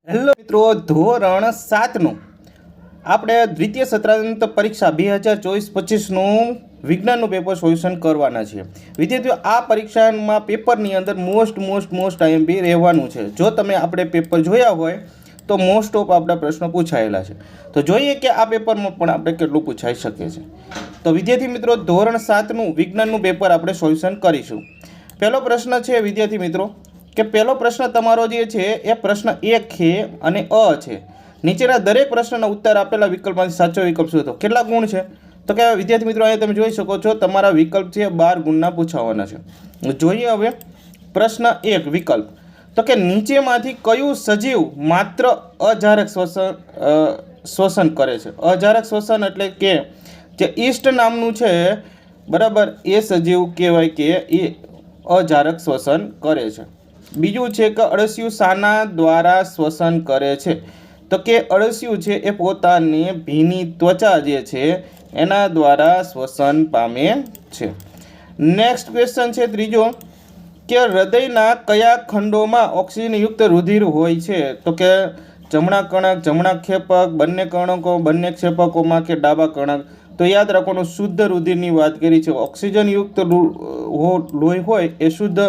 Hello મિત્રો, ધોરણ 7નું આપણે દ્વિતીય સત્રાંત પરીક્ષા 2024-25નું વિજ્ઞાનનું પેપર સોલ્યુશન કરવાના છે. વિદ્યાર્થીઓ, આ પરીક્ષામાં પેપરની અંદર મોસ્ટ આઈએમપી રહેવાનું છે. જો તમે આપણે પેપર જોયા હોય તો મોસ્ટ ઓફ આપણા પ્રશ્નો પૂછાયેલા છે. તો જોઈએ કે આ પેપરમાં પણ આપણે કેટલું પૂછાઈ શકે છે. તો વિદ્યાર્થી મિત્રો, ધોરણ 7નું વિજ્ઞાનનું પેપર આપણે સોલ્યુશન કરીશું. પહેલો પ્રશ્ન છે વિદ્યાર્થી મિત્રો કે પહેલો પ્રશ્ન તમારો જે છે એ પ્રશ્ન 1 છે અને અ છે. નીચેના દરેક પ્રશ્નના ઉત્તર આપેલા વિકલ્પમાંથી સાચો વિકલ્પ શોધો. કેટલા ગુણ છે? તો કે વિદ્યાર્થી મિત્રો, અહીંયા તમે જોઈ શકો છો તમારા વિકલ્પ છે 12 ગુણના પૂછાવાના છે. જોઈએ હવે પ્રશ્ન 1 વિકલ્પ. તો કે નીચેમાંથી કયું સજીવ માત્ર અજારક શ્વસન કરે છે? અજારક શ્વસન એટલે કે જે ઈસ્ટ નામનું છે, બરાબર, એ સજીવ કહેવાય કે એ અજારક શ્વસન કરે છે. બીજું છે કે અળસિયું શાના દ્વારા શ્વસન કરે છે? તો કે અળસિયું છે એ પોતાની ભીની ત્વચા જે છે એના દ્વારા શ્વસન પામે છે. નેક્સ્ટ ક્વેશ્ચન છે ત્રીજો કે હૃદયના કયા ખંડોમાં ઓક્સિજનયુક્ત રુધિર હોય છે? તો કે જમણા કણક, જમણા ક્ષેપક, બંને કણકો, બંને ક્ષેપકોમાં કે ડાબા કણક? તો યાદ રાખવાનું, શુદ્ધ રુધિરની વાત કરી છે. ઓક્સિજનયુક્ત લોહી હોય એ શુદ્ધ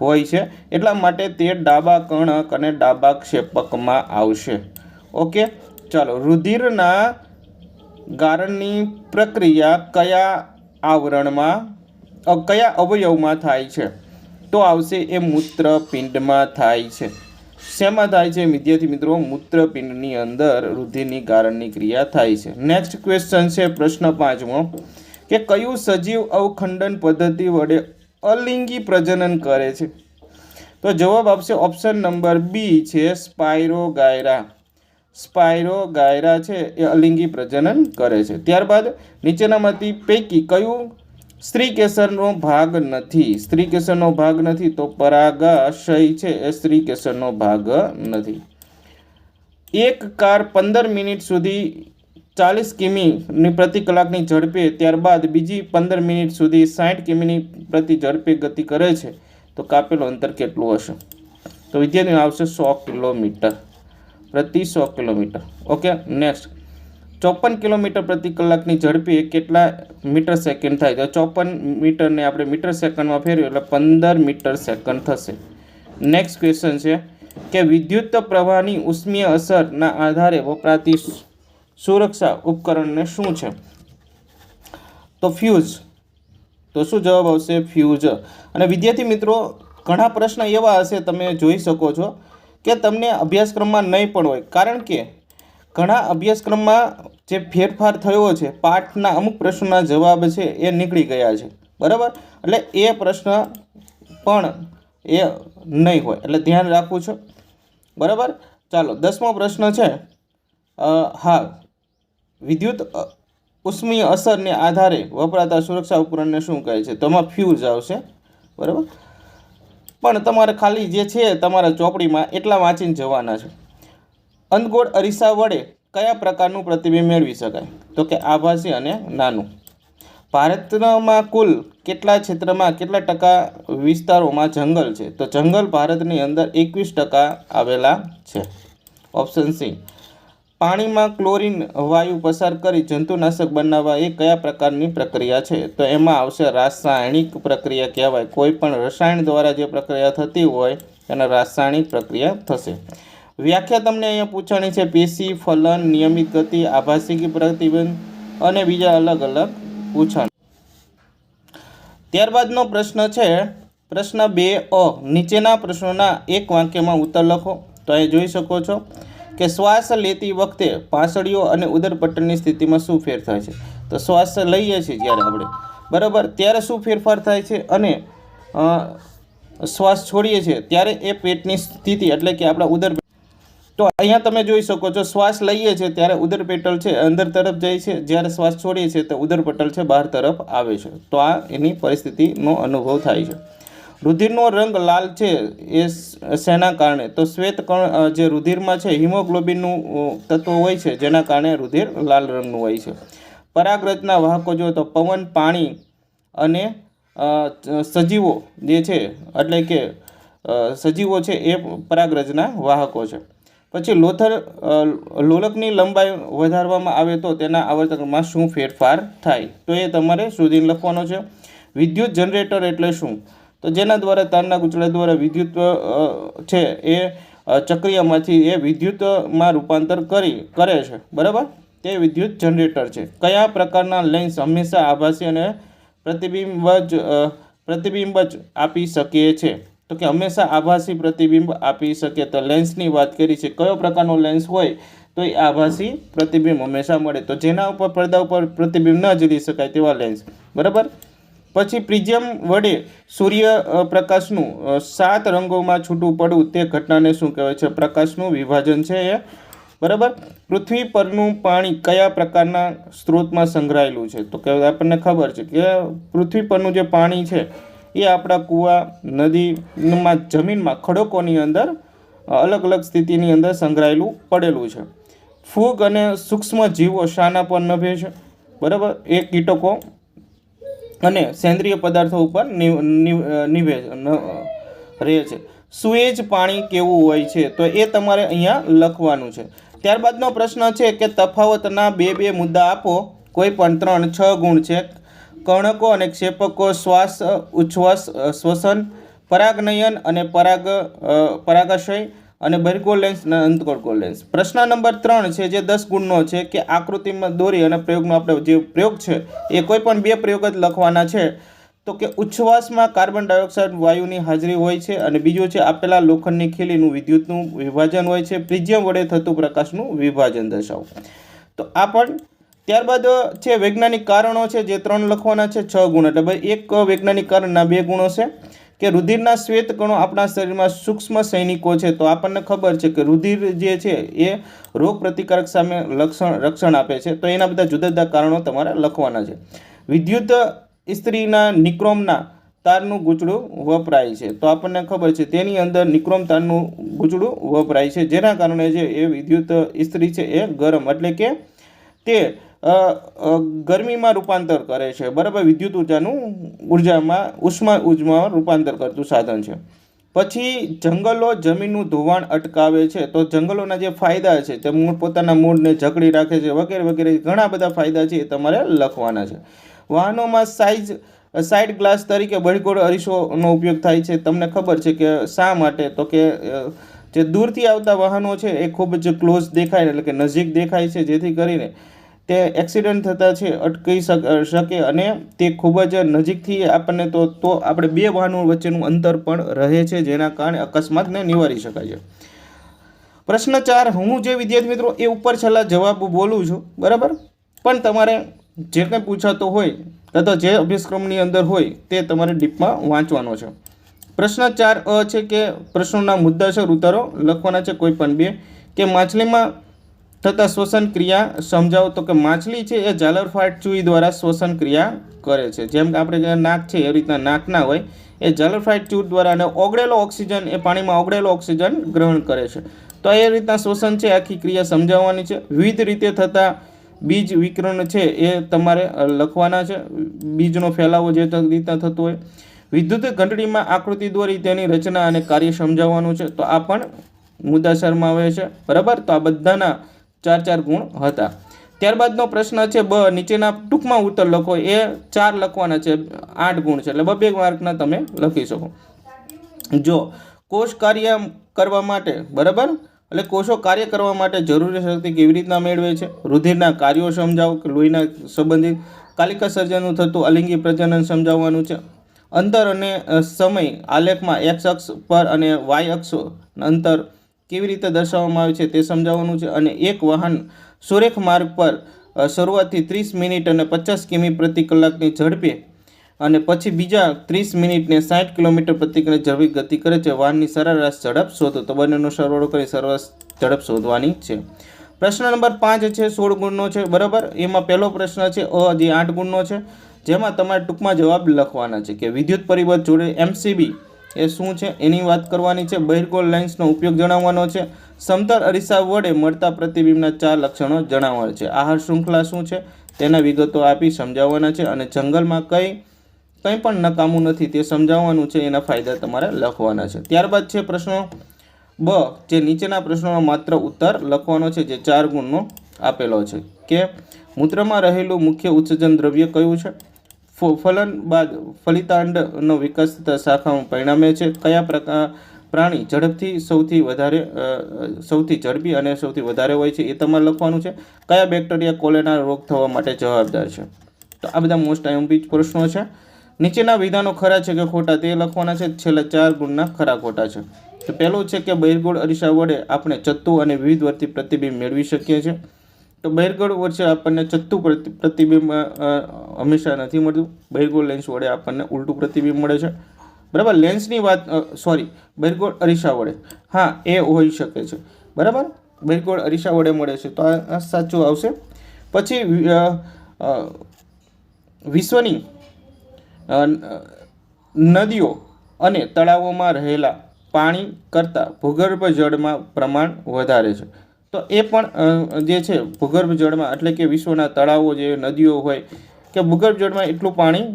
હોય છે, એટલા માટે તે ડાબા કણક અને ડાબા ક્ષેપકમાં આવશે. ઓકે, ચાલો. રુધિરના ગાળણની પ્રક્રિયા કયા અવયવમાં થાય છે? તો આવશે એ મૂત્રપિંડમાં થાય છે. શેમાં થાય છે વિદ્યાર્થી મિત્રો? મૂત્રપિંડની અંદર રુધિરની ગાળણની ક્રિયા થાય છે. નેક્સ્ટ ક્વેશ્ચન છે પ્રશ્ન 5મો કે કયું સજીવ અવખંડન પદ્ધતિ વડે અલિંગી પ્રજનન કરે છે? તો જવાબ આપશે ઓપ્શન નંબર બી છે સ્પાયરોગાયરા. સ્પાયરોગાયરા છે એ અલિંગી પ્રજનન કરે છે. ત્યારબાદ નીચેનામાંથી પૈકી કયું સ્ત્રીકેસરનો ભાગ નથી? સ્ત્રીકેસરનો ભાગ નથી તો પરાગાશય છે એ સ્ત્રીકેસરનો ભાગ નથી. એક કાર 15 મિનિટ સુધી 40 કિમી પ્રતિ કલાકની ઝડપે, ત્યારબાદ બીજી 15 મિનિટ સુધી 60 કિમી પ્રતિ ઝડપે ગતિ કરે છે, તો કાપેલું અંતર કેટલું હશે? તો વિદ્યાર્થીઓ આવશે 100 કિલોમીટર પ્રતિ 100 કિલોમીટર. ઓકે, નેક્સ્ટ 54 કિલોમીટર પ્રતિ કલાકની ઝડપે કેટલા મીટર સેકન્ડ થાય? તો 54 મીટરને આપણે મીટર સેકન્ડમાં ફેરવીએ એટલે 15 મીટર સેકન્ડ થશે. નેક્સ્ટ ક્વેશ્ચન છે કે વિદ્યુત પ્રવાહની ઉષ્મીય અસરના આધારે વપરાતી સુરક્ષા ઉપકરણને શું છે? તો ફ્યુઝ. તો શું જવાબ આવશે? ફ્યુઝ. અને વિદ્યાર્થી મિત્રો, ઘણા પ્રશ્ન એવા હશે, તમે જોઈ શકો છો કે તમને અભ્યાસક્રમમાં નહીં પણ હોય, કારણ કે ઘણા અભ્યાસક્રમમાં જે ફેરફાર થયો છે, પાઠના અમુક પ્રશ્નોના જવાબ છે એ નીકળી ગયા છે, બરાબર. એટલે એ પ્રશ્ન પણ એ નહીં હોય, એટલે ધ્યાન રાખવું છે, બરાબર. ચાલો, 10મો પ્રશ્ન છે. હા, વિદ્યુત ઉષ્મીય અસરને આધારે વપરાતા સુરક્ષા ઉપકરણને શું કહે છે? તો એમાં ફ્યુઝ આવશે, બરાબર. પણ તમારે ખાલી જે છે તમારા ચોપડીમાં એટલા વાંચીને જવાના છે. અંધગોળ અરીસા વડે કયા પ્રકારનું પ્રતિબિંબ મેળવી શકાય? તો કે આભાસી અને નાનું. ભારતમાં કુલ કેટલા ક્ષેત્રમાં કેટલા ટકા વિસ્તારોમાં જંગલ છે? તો જંગલ ભારતની અંદર 21% આવેલા છે. Option C. પાણીમાં ક્લોરીન વાયુ પસાર કરી જંતુનાશક બનાવવા એ કયા પ્રકારની પ્રક્રિયા છે? તો એમાં આવશે રાસાયણિક પ્રક્રિયા કહેવાય. કોઈ પણ રસાયણ દ્વારા જે પ્રક્રિયા થતી હોય એને રાસાયણિક પ્રક્રિયા થશે. વ્યાખ્યા તમને અહીંયા પૂછાણી છે: પેશી ફલન, નિયમિત ગતિ, આભાસી પ્રતિબિંબ અને બીજા અલગ અલગ પૂછાણ. ત્યારબાદનો પ્રશ્ન છે પ્રશ્ન 2 અ. નીચેના પ્રશ્નોના એક વાક્યમાં ઉત્તર લખો. તો અહીં જોઈ શકો છો કે શ્વાસ લેતી વખતે પાંસળીઓ અને ઉદરપટલની સ્થિતિમાં શું ફેર થાય છે? તો શ્વાસ લઈએ છીએ જ્યારે આપણે, બરાબર, ત્યારે શું ફેરફાર થાય છે? અને શ્વાસ છોડીએ છીએ ત્યારે એ પેટની સ્થિતિ એટલે કે આપણા ઉદર. તો અહીંયા તમે જોઈ શકો છો, શ્વાસ લઈએ છીએ ત્યારે ઉદરપટલ છે અંદર તરફ જાય છે, જ્યારે શ્વાસ છોડીએ છીએ તો ઉદરપટલ છે બહાર તરફ આવે છે. તો આ એની પરિસ્થિતિનો અનુભવ થાય છે. રુધિરનો રંગ લાલ છે એ શેના કારણે? તો શ્વેત કણ જે રુધિરમાં છે હિમોગ્લોબિનનું તત્વ હોય છે, જેના કારણે રુધિર લાલ રંગનું હોય છે. પરાગરજના વાહકો જો તો પવન, પાણી અને સજીવો જે છે, એટલે કે સજીવો છે એ પરાગરજના વાહકો છે. પછી લોલકની લંબાઈ વધારવામાં આવે તો તેના આવર્તનમાં શું ફેરફાર થાય, તો એ તમારે શોધીને લખવાનો છે. વિદ્યુત જનરેટર એટલે શું, તો જેના દ્વારા તારના ગૂંચળા દ્વારા વિદ્યુત છે એ ચક્રિયામાંથી એ વિદ્યુતમાં રૂપાંતર કરે છે, બરાબર, તે વિદ્યુત જનરેટર છે. કયા પ્રકારના લેન્સ હંમેશા આભાસી અને પ્રતિબિંબ જ આપી શકે છે, તો કે હંમેશા આભાસી પ્રતિબિંબ આપી શકે. તો લેન્સની વાત કરી છે, કયો પ્રકારનો લેન્સ હોય તો એ આભાસી પ્રતિબિંબ હંમેશા મળે, તો જેના ઉપર પડદા ઉપર પ્રતિબિંબ ન ઝીલી શકાય તેવા લેન્સ, બરાબર. પછી પ્રિઝમ વડે સૂર્યપ્રકાશનું 7 રંગોમાં છૂટું પડવું તે ઘટનાને શું કહેવાય છે, પ્રકાશનું વિભાજન છે એ, બરાબર. પૃથ્વી પરનું પાણી કયા પ્રકારના સ્ત્રોતમાં સંગ્રહાયેલું છે, તો કે આપણને ખબર છે કે પૃથ્વી પરનું જે પાણી છે એ આપણા કૂવા, નદીમાં, જમીનમાં, ખડકોની અંદર અલગ અલગ સ્થિતિની અંદર સંગ્રહાયેલું પડેલું છે. ફૂગ અને સૂક્ષ્મ જીવો શાના પર નભે છે, બરાબર, એ કીટકો અને સેન્દ્રિય પદાર્થો ઉપર રહે છે. સુએજ પાણી કેવું હોય છે, તો એ તમારે અહીંયા લખવાનું છે. ત્યારબાદનો પ્રશ્ન છે કે તફાવતના બે મુદ્દા આપો. કોઈ પણ 3-6 ગુણ છે. કર્ણકો અને ક્ષેપકો, શ્વાસ, ઉચ્છ્વાસ, શ્વસન, પરાગનયન અને પરાગાશય અને બહિર્ગોળ લેન્સ અને અંતર્ગોળ લેન્સ. પ્રશ્ન નંબર 3 છે જે 10 ગુણનો છે કે આકૃતિમાં દોરી અને પ્રયોગનો આપણે જે પ્રયોગ છે એ કોઈ પણ 2 પ્રયોગ જ લખવાના છે. તો કે ઉચ્છ્વાસમાં કાર્બન ડાયોક્સાઇડ વાયુની હાજરી હોય છે અને બીજું છે આપેલા લોખંડની ખીલીનું વિદ્યુતનું વિભાજન હોય છે. પ્રિઝમ વડે થતું પ્રકાશનું વિભાજન દર્શાવો. તો આ પણ. ત્યારબાદ છે વૈજ્ઞાનિક કારણો છે જે 3 લખવાના છે, 6 ગુણ, એટલે ભાઈ એક વૈજ્ઞાનિક કારણના 2 ગુણો છે. કે રુધિરના શ્વેત કણો આપણા શરીરમાં સૂક્ષ્મ સૈનિકો છે, તો આપણને ખબર છે કે રુધિર જે છે એ રોગ પ્રતિકારક સામે રક્ષણ આપે છે, તો એના બધા જુદા જુદા કારણો તમારે લખવાના છે. વિદ્યુત ઇસ્ત્રીના નિક્રોમના તારનું ગૂંચળું વપરાય છે, તો આપણને ખબર છે તેની અંદર નિક્રોમ તારનું ગૂંચળું વપરાય છે, જેના કારણે જે એ વિદ્યુત ઇસ્ત્રી છે એ ગરમ એટલે કે તે ગરમીમાં રૂપાંતર કરે છે, બરાબર. વિદ્યુત ઉર્જામાં ઉષ્મા રૂપાંતર કરતું સાધન છે. પછી જંગલો જમીનનું ધોવાણ અટકાવે છે, તો જંગલોના જે ફાયદા છે તે પોતાના મૂળને જકડી રાખે છે, વગેરે વગેરે ઘણા બધા ફાયદા છે એ તમારે લખવાના છે. વાહનોમાં સાઇડ ગ્લાસ તરીકે બહિર્ગોળ અરીસોનો ઉપયોગ થાય છે. તમને ખબર છે કે શા માટે, તો કે જે દૂરથી આવતા વાહનો છે એ ખૂબ જ ક્લોઝ દેખાય એટલે કે નજીક દેખાય છે, જેથી કરીને તે એક્સિડન્ટ થતા છે અટકી શકે અને તે ખૂબ જ નજીકથી આપણને તો આપણે 2 વાહનો વચ્ચેનું અંતર પણ રહે છે, જેના કારણે અકસ્માતને નિવારી શકાય છે. પ્રશ્ન 4 હું જે વિદ્યાર્થી મિત્રો એ ઉપર છેલ્લા જવાબ બોલું છું, બરાબર, પણ તમારે જે કંઈ પૂછાતો હોય અથવા જે અભ્યાસક્રમની અંદર હોય તે તમારે ડીપમાં વાંચવાનો છે. પ્રશ્ન 4 છે કે પ્રશ્નોના મુદ્દાસર ઉત્તરો લખવાના છે, કોઈ પણ 2. કે માછલીમાં થતા શ્વસન ક્રિયા સમજાવો, તો કે માછલી છે એ ઝાલરફાટ ચૂઈ દ્વારા શ્વસન ક્રિયા કરે છે. જેમ કે આપણે નાક છે એવી રીતના નાક ના હોય, એ ઝાલરફાટ ચૂઈ દ્વારા અને ઓગળેલો ઓક્સિજન એ પાણીમાં ઓગળેલો ઓક્સિજન ગ્રહણ કરે છે. તો એ રીતના શ્વસન છે આખી ક્રિયા સમજાવવાની છે. વિવિધ રીતે થતા બીજ વિકરણ છે એ તમારે લખવાના છે, બીજનો ફેલાવો જે રીતના થતો હોય. વિદ્યુત ઘંટડીમાં આકૃતિ દોરી તેની રચના અને કાર્ય સમજાવવાનું છે, તો આ પણ મુદ્દાસરમાં આવે છે, બરાબર. તો આ બધાના 4 ગુણ હતા. ત્યારબાદનો પ્રશ્ન છે નીચેના ટૂંકમાં ઉત્તર લખો, એ 4 લખવાના છે, 8 ગુણ છે, એટલે 2 માર્કના તમે લખી શકો. જો કોષ કાર્ય કરવા માટે, બરાબર, એટલે કોષો કાર્ય કરવા માટે જરૂરી શક્તિ કેવી રીતના મેળવે છે, રુધિરના કાર્યો સમજાવો, કે લોહીના સંબંધિત કાલિકા સર્જનનું થતું અલિંગી પ્રજનન સમજાવવાનું છે. અંતર અને સમય આલેખમાં x અક્ષ પર અને y અક્ષ અંતર કેવી રીતે દર્શાવવામાં આવે છે તે સમજાવવાનું છે. અને એક વાહન સુરેખ માર્ગ પર શરૂઆતથી 30 મિનિટ અને 50 કિમી પ્રતિ કલાકની ઝડપે અને પછી બીજા 30 મિનિટને 60 કિલોમીટર પ્રતિ કલાક ઝડપી ગતિ કરે છે. વાહનની સરેરાશ ઝડપ શોધો, તો બંનેનો સરવાળો કરી સરેરાશ ઝડપ શોધવાની છે. પ્રશ્ન નંબર 5 છે 16 ગુણનો છે, બરાબર. એમાં પહેલો પ્રશ્ન છે જે 8 ગુણનો છે, જેમાં તમારે ટૂંકમાં જવાબ લખવાના છે કે વિદ્યુત પરિબળ જોડે MCB એ શું છે એની વાત કરવાની છે. બહિર્ગોળ લેન્સનો ઉપયોગ જણાવવાનો છે. સમતલ અરીસા વડે મળતા પ્રતિબિંબના 4 લક્ષણો જણાવવાના છે. આહાર શૃંખલા શું છે તેના વિગતો આપી સમજાવવાના છે. અને જંગલમાં કંઈ પણ નકામું નથી તે સમજાવવાનું છે, એના ફાયદા તમારે લખવાના છે. ત્યારબાદ છે પ્રશ્નો બ, જે નીચેના પ્રશ્નોનો માત્ર ઉત્તર લખવાનો છે, જે 4 ગુણનો આપેલો છે કે મૂત્રમાં રહેલું મુખ્ય ઉત્સર્જન દ્રવ્ય કયું છે, ફલન બાદ ફલિતાંડનો વિકાસ થતા શાખામાં પરિણામે છે, કયા પ્રાણી ઝડપથી સૌથી ઝડપી અને સૌથી વધારે હોય છે, એ તમારે લખવાનું છે, કયા બેક્ટેરિયા કોલેરા રોગ થવા માટે જવાબદાર છે. તો આ બધા મોસ્ટ આઈએમપી પ્રશ્નો છે. નીચેના વિધાનો ખરા છે કે ખોટા તે લખવાના છે. છેલ્લા 4 ગુણના ખરા ખોટા છે. તો પહેલું છે કે બહિર્ગોળ અરીસા વડે આપણે ચત્તુ અને વિવિધવર્તી પ્રતિબિંબ મેળવી શકીએ છીએ. તો બહિર્ગોળ વચ્ચે આપણને ચત્તુ પ્રતિબિંબ હંમેશા નથી મળતું. બહિર્ગોળ લેન્સ વડે આપણને ઉલટું પ્રતિબિંબ મળે છે. બરાબર. લેન્સની વાત બહિર્ગોળ અરીસા વડે, હા, એ હોઈ શકે છે. બરાબર, બહિર્ગોળ અરીસા વડે મળે છે, તો આ સાચું આવશે. પછી વિશ્વની નદીઓ અને તળાવોમાં રહેલા પાણી કરતાં ભૂગર્ભ જળમાં પ્રમાણ વધારે છે. તો એ પણ જે છે ભૂગર્ભ જળમાં, એટલે કે વિશ્વના તળાવો જે નદીઓ હોય કે ભૂગર્ભ જળમાં એટલું પાણી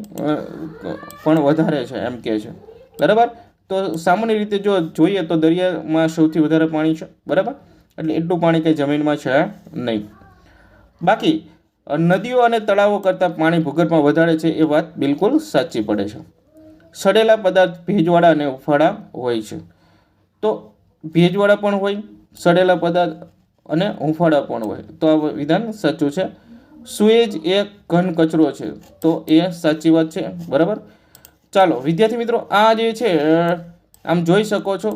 પણ વધારે છે એમ કહે છે. બરાબર. તો સામાન્ય રીતે જો જોઈએ તો દરિયામાં સૌથી વધારે પાણી છે. બરાબર, એટલે એટલું પાણી કંઈ જમીનમાં છે નહીં. બાકી નદીઓ અને તળાવો કરતાં પાણી ભૂગર્ભમાં વધારે છે એ વાત બિલકુલ સાચી પડે છે. સડેલા પદાર્થ ભેજવાળા અને હુંફાળા હોય છે. તો ભેજવાળા પણ હોય, સડેલા પદાર્થ અને હુંફાળા પણ હોય, તો આ વિધાન સાચું છે. સુએજ એ ઘન કચરો છે, તો એ સાચી વાત છે. બરાબર. ચાલો વિદ્યાર્થી મિત્રો, આ જે છે આમ જોઈ શકો છો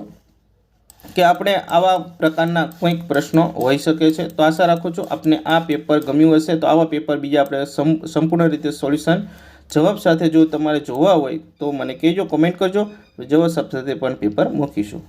કે આપણે આવા પ્રકારના કોઈક પ્રશ્નો હોઈ શકે છે. તો આશા રાખું છું આપને આ પેપર ગમ્યું હશે. તો આવા પેપર બીજા આપણે સંપૂર્ણ રીતે સોલ્યુશન જવાબ સાથે જો તમારે જોવા હોય તો મને કહેજો, કોમેન્ટ કરજો. જવાબ સાથે પણ પેપર મૂકીશું.